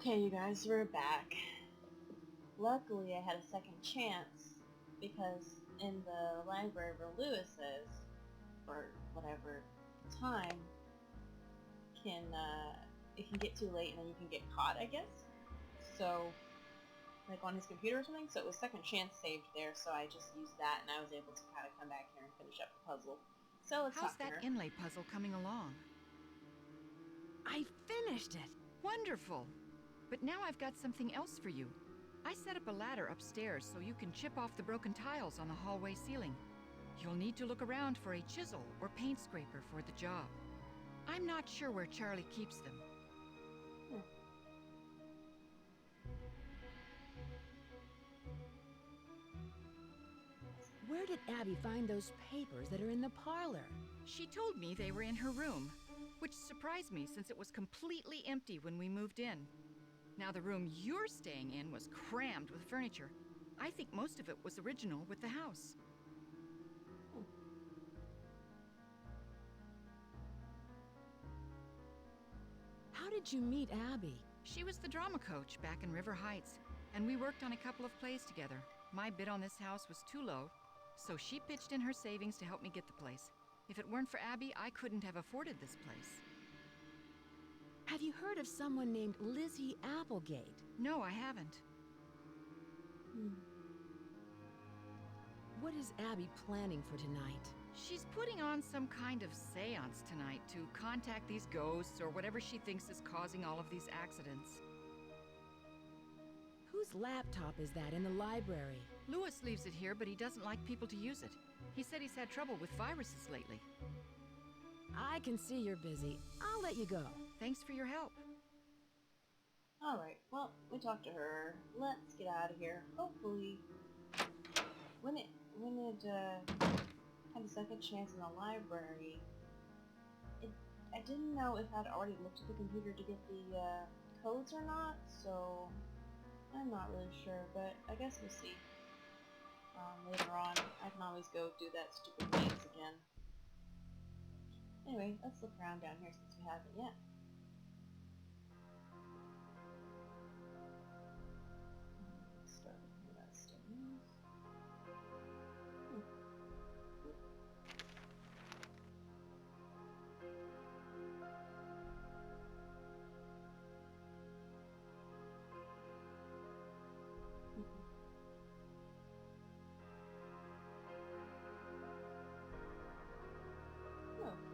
Okay, you guys, we're back. Luckily, I had a second chance because in the library where Lewis is, or whatever time, it can get too late and then you can get caught, I guess. So, like on his computer or something. So it was second chance saved there. So I just used that and I was able to kind of come back here and finish up the puzzle. So let's How's talk to that her. inlay puzzle coming along? I finished it! Wonderful! But now I've got something else for you. I set up a ladder upstairs so you can chip off the broken tiles on the hallway ceiling. You'll need to look around for a chisel or paint scraper for the job. I'm not sure where Charlie keeps them. Where did Abby find those papers that are in the parlor? She told me they were in her room, which surprised me since it was completely empty when we moved in. Now the room you're staying in was crammed with furniture. I think most of it was original with the house. How did you meet Abby? She was the drama coach back in River Heights, and we worked on a couple of plays together. My bid on this house was too low, so she pitched in her savings to help me get the place. If it weren't for Abby, I couldn't have afforded this place. Have you heard of someone named Lizzie Applegate? No, I haven't. What is Abby planning for tonight? She's putting on some kind of seance tonight to contact these ghosts or whatever she thinks is causing all of these accidents. Whose laptop is that in the library? Lewis leaves it here, but he doesn't like people to use it. He said he's had trouble with viruses lately. I can see you're busy. I'll let you go. Thanks for your help. Alright, well, we talked to her. Let's get out of here. Hopefully, when it had a second chance in the library, I didn't know if I'd already looked at the computer to get the codes or not, so I'm not really sure, but I guess we'll see. Later on, I can always go do that stupid maze again. Anyway, let's look around down here since we haven't yet. Start looking at that stairs.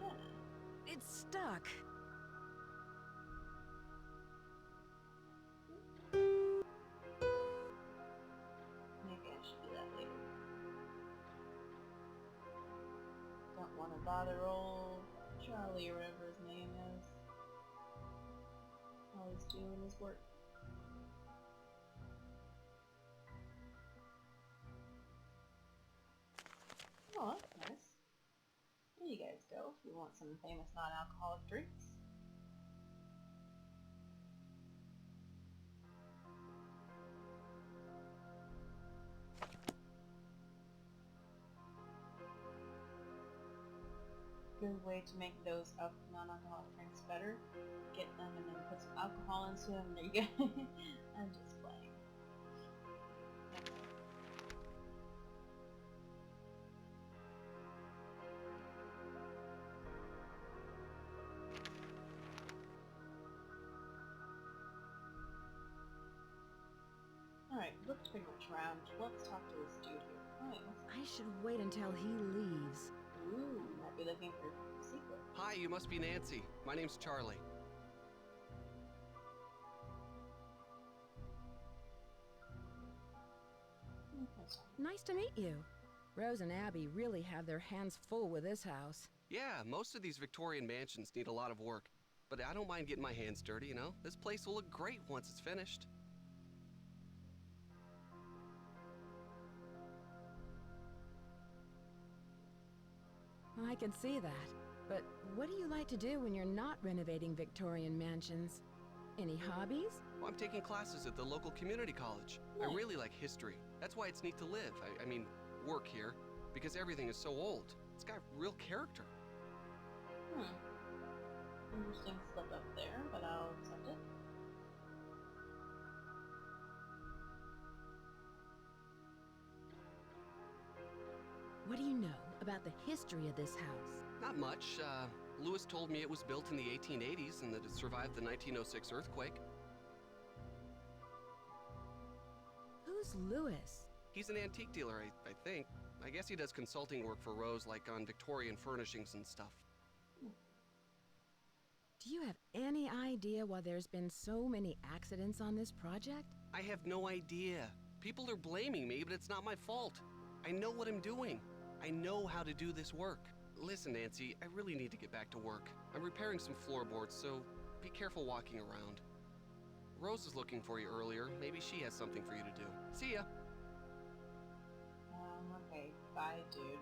Okay. It's stuck. Maybe I should do that later. Don't want to bother old Charlie or whatever his name is. While he's doing his work. Oh, that's nice. There you guys go if you want some famous non-alcoholic drinks. Good way to make those non-alcoholic drinks better. Get them and then put some alcohol into them. There you go. I'm just playing. Alright, looked pretty much around. Let's talk to this dude here. Oh, wait, I should wait until he leaves. ooh, might be looking for a secret. Hi, you must be Nancy. My name's Charlie. Nice to meet you. Rose and Abby really have their hands full with this house. Yeah, most of these Victorian mansions need a lot of work. But I don't mind getting my hands dirty, you know? This place will look great once it's finished. I can see that. But what do you like to do when you're not renovating Victorian mansions? Any hobbies? Well, I'm taking classes at the local community college. I really like history. That's why it's neat to live. I mean, work here. Because everything is so old. It's got real character. Interesting slip up there, but I'll accept it. about the history of this house? Not much. Lewis told me it was built in the 1880s and that it survived the 1906 earthquake. Who's Lewis? He's an antique dealer, I think. I guess he does consulting work for Rose, like on Victorian furnishings and stuff. Do you have any idea why there's been so many accidents on this project? I have no idea. People are blaming me, but it's not my fault. I know what I'm doing. I know how to do this work. Listen, Nancy, I really need to get back to work. I'm repairing some floorboards, so be careful walking around. Rose was looking for you earlier. Maybe she has something for you to do. See ya. Okay, bye, dude.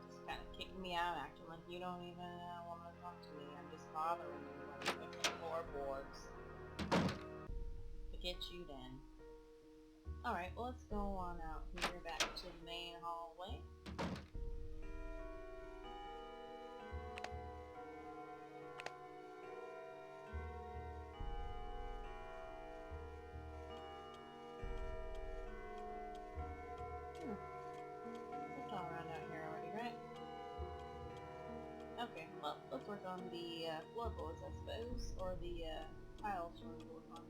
Just kind of kicking me out, acting like you don't even want to talk to me. I'm just bothering you when I'm making floorboards. Forget you then. Alright, well, let's go on out here back to the main hallway. It's all around out here already, right? Okay, well, let's work on the floorboards, I suppose, or the tiles we're going to work on.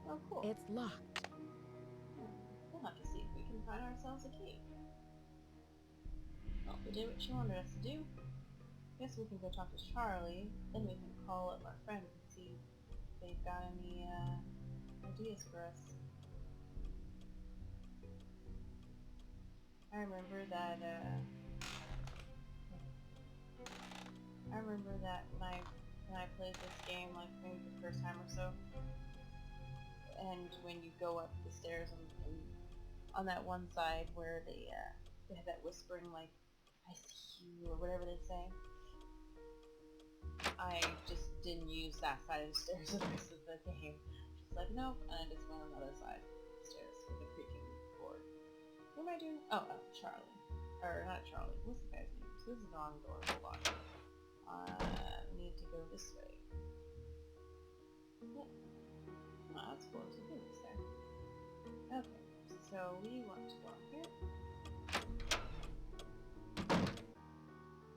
Oh, cool. It's locked. We'll have to see if we can find ourselves a key. Well, we did what she wanted us to do. Guess we can go talk to Charlie, then we can call up our friends and see if they've got any ideas for us. I remember that when I played this game, like maybe the first time or so, and when you go up the stairs on that one side where they have that whispering, like, I see you, or whatever they say, I just didn't use that side of the stairs the rest of the game. Just like, nope, and I just went on the other side of the stairs with the creaking board. What am I doing? Oh, Charlie. Or, not Charlie. What's the guy's name? So this is the wrong door. Hold on. I need to go this way. Yep. Oh, that's close. I think it's there. Okay, so we want to go up here.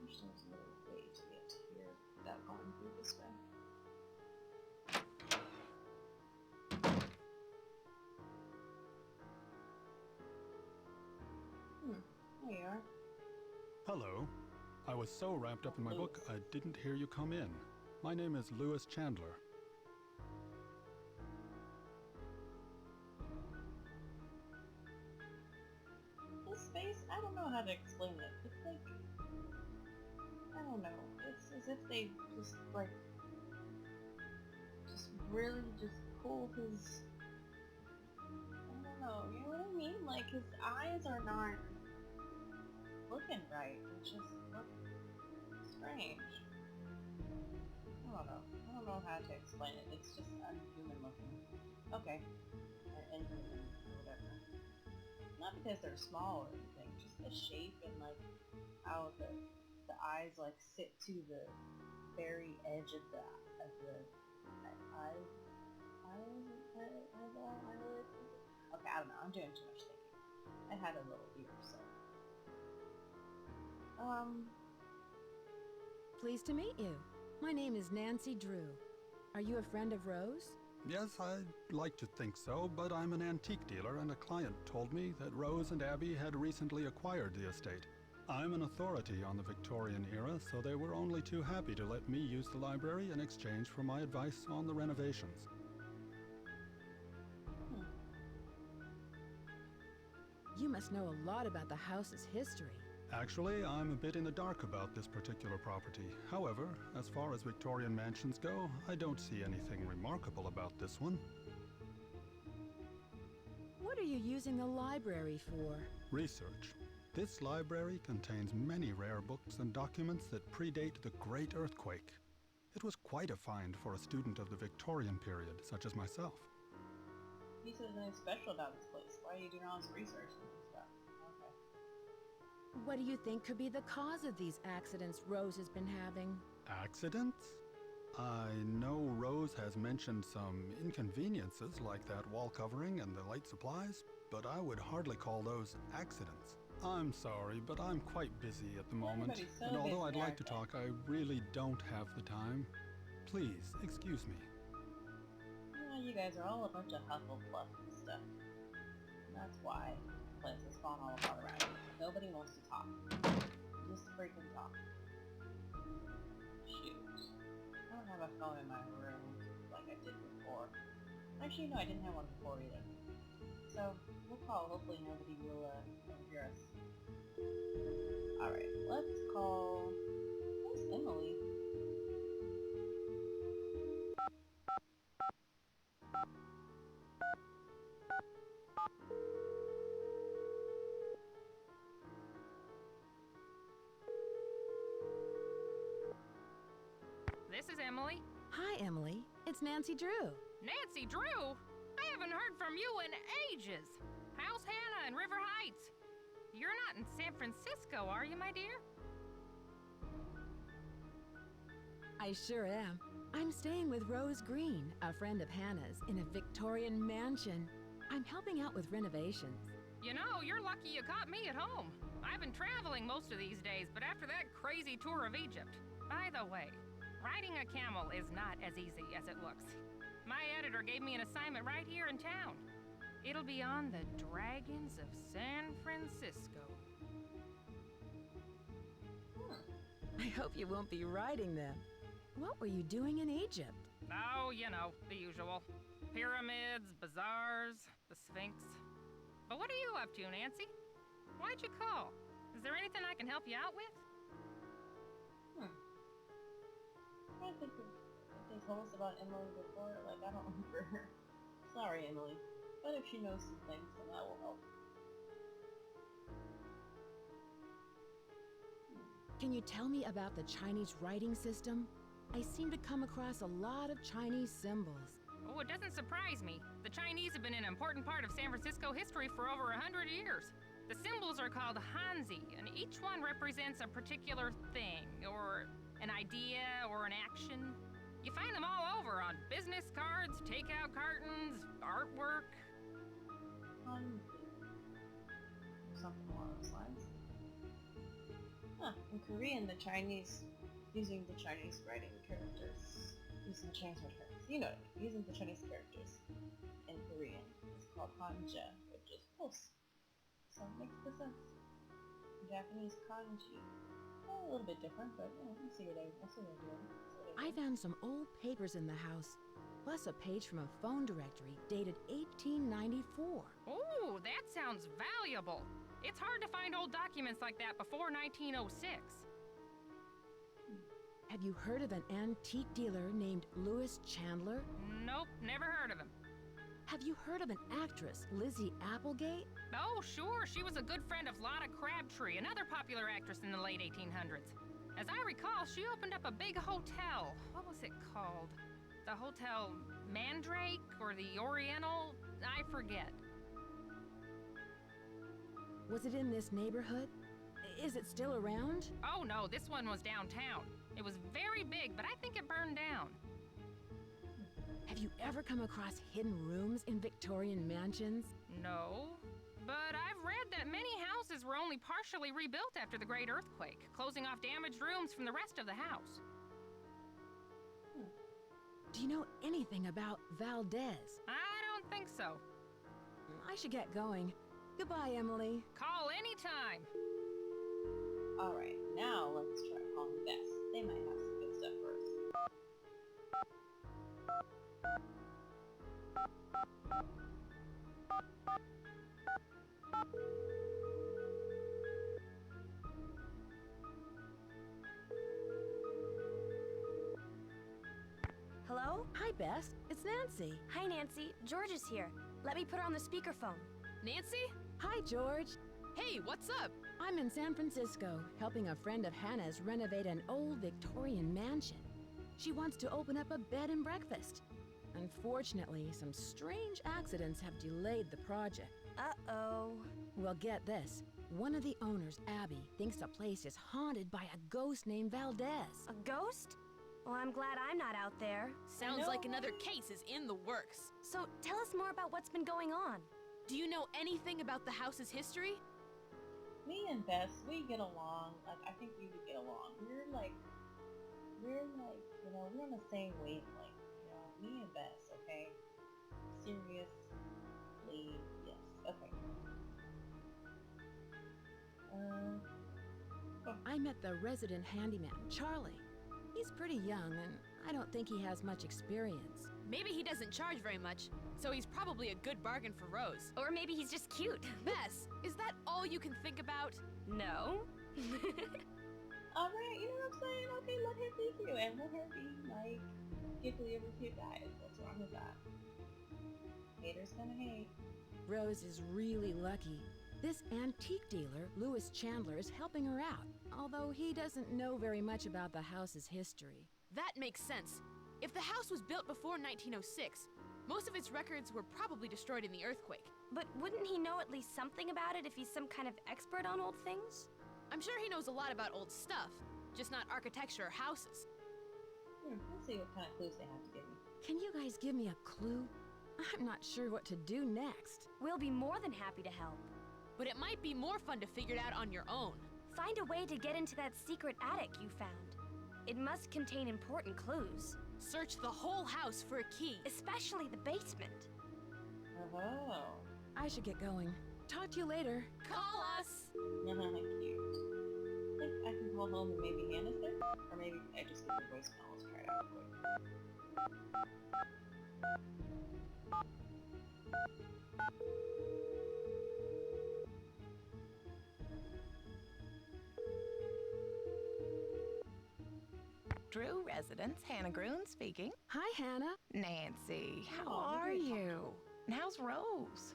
Wish there was another way to get here without going through this way. There you are. Hello. I was so wrapped up in my book, I didn't hear you come in. My name is Lewis Chandler. This space, I don't know how to explain it. It's like, I don't know. It's as if they just, like, just really just pulled his, I don't know, you know what I mean? Like, his eyes are not looking right. They just look strange. I don't know how to explain it. It's just unhuman looking. Okay. Or inhuman, or whatever. Not because they're small or anything, just the shape and like how the eyes like sit to the very edge of the eyes. Okay, I don't know. I'm doing too much thinking. I had a little ear, so. Pleased to meet you. My name is Nancy Drew. Are you a friend of Rose? Yes, I'd like to think so, but I'm an antique dealer and a client told me that Rose and Abby had recently acquired the estate. I'm an authority on the Victorian era, so they were only too happy to let me use the library in exchange for my advice on the renovations. You must know a lot about the house's history. Actually, I'm a bit in the dark about this particular property. However, as far as Victorian mansions go, I don't see anything remarkable about this one. What are you using the library for? Research. This library contains many rare books and documents that predate the Great Earthquake. It was quite a find for a student of the Victorian period, such as myself. you said there's nothing special about this place. Why are you doing all this research and stuff? Okay. What do you think could be the cause of these accidents Rose has been having? Accidents? I know Rose has mentioned some inconveniences like that wall covering and the light supplies, but I would hardly call those accidents. I'm sorry, but I'm quite busy at the moment, Everybody's so and although busy, I'd like to aren't talk, I really don't have the time. Please, excuse me. Yeah, you guys are all a bunch of Hufflepuff and stuff. And that's why the place has fallen all apart around you. Nobody wants to talk. Just freaking talk. Shoot. I don't have a phone in my room like I did before. Actually, no, I didn't have one before either. So, we'll call. Hopefully nobody will hear us. Alright, let's call... Who's Emily? This is Emily. Hi, Emily. It's Nancy Drew. Nancy Drew? I haven't heard from you in ages. How's Hannah in River Heights? You're not in San Francisco, are you, my dear? I sure am. I'm staying with Rose Green, a friend of Hannah's, in a Victorian mansion. I'm helping out with renovations. You know, you're lucky you caught me at home. I've been traveling most of these days, but after that crazy tour of Egypt. By the way, riding a camel is not as easy as it looks. My editor gave me an assignment right here in town. It'll be on the Dragons of San Francisco. I hope you won't be riding them. What were you doing in Egypt? Oh, you know, the usual. Pyramids, bazaars, the Sphinx. But what are you up to, Nancy? Why'd you call? Is there anything I can help you out with? I think if they told us about Emily before, like, I don't remember her. Sorry, Emily. But if she knows some things, then that will help. Can you tell me about the Chinese writing system? I seem to come across a lot of Chinese symbols. Oh, it doesn't surprise me. The Chinese have been an important part of San Francisco history for over 100 years. The symbols are called Hanzi, and each one represents a particular thing, or an idea, or an action. You find them all over on business cards, takeout cartons, artwork. Something along those lines. Huh. In Korean, the Chinese, using the Chinese writing characters, using the Chinese writing characters, you know what I mean, using the Chinese characters in Korean is called hanja, which is close. So it makes good sense. Japanese kanji. A little bit different, but you know, I see what they're doing. I found some old papers in the house, plus a page from a phone directory dated 1894. Oh, that sounds valuable. It's hard to find old documents like that before 1906. Have you heard of an antique dealer named Louis Chandler? Nope, never heard of him. Have you heard of an actress, Lizzie Applegate? Oh, sure, she was a good friend of Lotta Crabtree, another popular actress in the late 1800s. As I recall, she opened up a big hotel. What was it called? The Hotel Mandrake or the Oriental? I forget. Was it in this neighborhood? Is it still around? Oh no, this one was downtown. It was very big, but I think it burned down. Have you ever come across hidden rooms in Victorian mansions? No, but I've read that many houses were only partially rebuilt after the Great Earthquake, closing off damaged rooms from the rest of the house. Do you know anything about Valdez? I don't think so. I should get going. Goodbye, Emily. Call anytime. Alright, now let's try calling Bess. They might have some good stuff for us. Hello? Hi, Bess. It's Nancy. Hi, Nancy. George is here. Let me put her on the speakerphone. Nancy? Hi, George. Hey, what's up? I'm in San Francisco, helping a friend of Hannah's renovate an old Victorian mansion. She wants to open up a bed and breakfast. Unfortunately, some strange accidents have delayed the project. Uh-oh. Well, get this. One of the owners, Abby, thinks the place is haunted by a ghost named Valdez. A ghost? Well, I'm glad I'm not out there. Sounds like another case is in the works. So tell us more about what's been going on. Do you know anything about the house's history? Me and Bess, we get along. Like, I think we would get along. We're like, we're on the same wavelength. You know, me and Bess, okay? Seriously, yes. Okay. I met the resident handyman, Charlie. He's pretty young, and I don't think he has much experience. Maybe he doesn't charge very much, so he's probably a good bargain for Rose. Or maybe he's just cute. Bess, is that all you can think about? No. Alright, you know what I'm saying? Okay, let him be cute, and let her be, like, giggly over cute guys. What's wrong with that? Haters gonna hate. Rose is really lucky. This antique dealer, Louis Chandler, is helping her out, although he doesn't know very much about the house's history. That makes sense. If the house was built before 1906, most of its records were probably destroyed in the earthquake. But wouldn't he know at least something about it if he's some kind of expert on old things? I'm sure he knows a lot about old stuff, just not architecture or houses. Let's see what kind of clues they have to give me. Can you guys give me a clue? I'm not sure what to do next. We'll be more than happy to help. But it might be more fun to figure it out on your own. Find a way to get into that secret attic you found. It must contain important clues. Search the whole house for a key. Especially the basement. Oh. I should get going. Talk to you later. Call us! Cute. I think I can call home and maybe Hannah's there? Or maybe I just get the voicemail. Let's try it out quick. Drew residence, Hannah Groon speaking. Hi, Hannah. Nancy, how Oh, are very you? And how's Rose?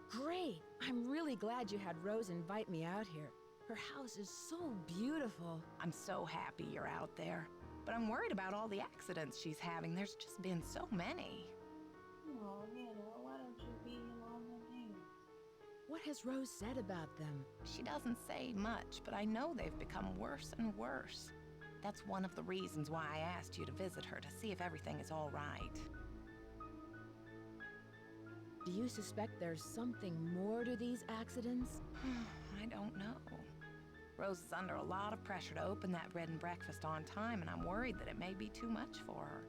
Great. I'm really glad you had Rose invite me out here. Her house is so beautiful. I'm so happy you're out there. But I'm worried about all the accidents she's having. There's just been so many. Oh, Hannah, why don't you be along the hands? What has Rose said about them? She doesn't say much, but I know they've become worse and worse. That's one of the reasons why I asked you to visit her, to see if everything is all right. Do you suspect there's something more to these accidents? I don't know. Rose is under a lot of pressure to open that bed and breakfast on time, and I'm worried that it may be too much for her.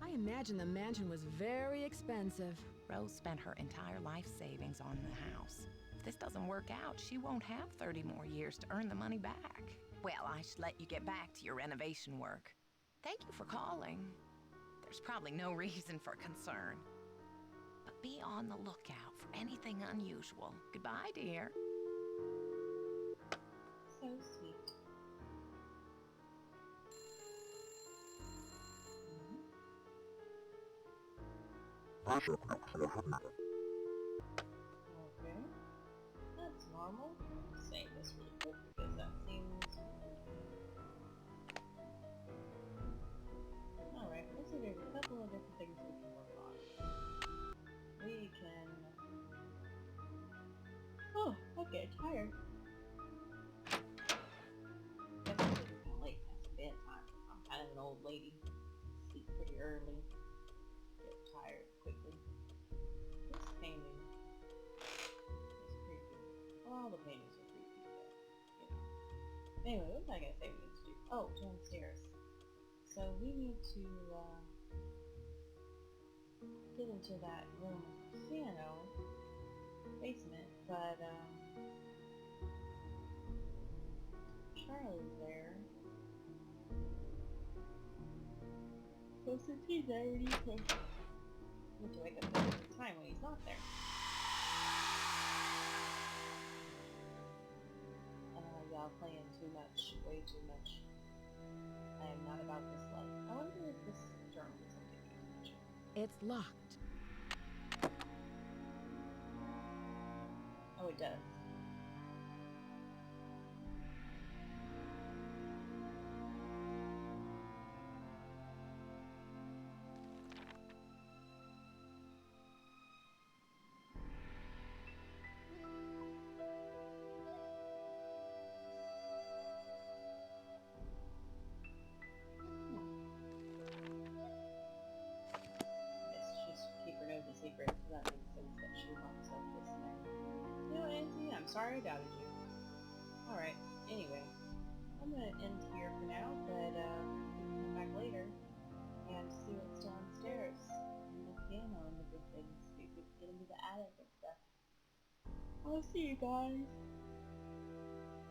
I imagine the mansion was very expensive. Rose spent her entire life savings on the house. If this doesn't work out, she won't have 30 more years to earn the money back. Well, I should let you get back to your renovation work. Thank you for calling. There's probably no reason for concern. But be on the lookout for anything unusual. Goodbye, dear. So sweet. Okay. That's normal. Save this really quick because that seems... Alright, let's see, there's a couple of different things we can work on. We can... Oh, okay, tired. Guess it's getting kinda late past bedtime. I'm kind of an old lady. Sleep pretty early. Get tired quickly. This painting is creepy. All the paintings are creepy, but, you know. Anyway, what was I gonna say we need to do? Oh, downstairs. So we need to, get into that room piano basement, but, Charlie's there. So since he's there, we need to wake up at the time when he's not there. Y'all playing too much, way too much. I am not about this life. I wonder if this journal is going to take too much. It's locked. Oh, it does. sorry I doubted you. Alright, anyway, I'm gonna end here for now, but we can come back later and see what's downstairs. And the piano and everything, so we could get into the attic and stuff. I'll see you guys.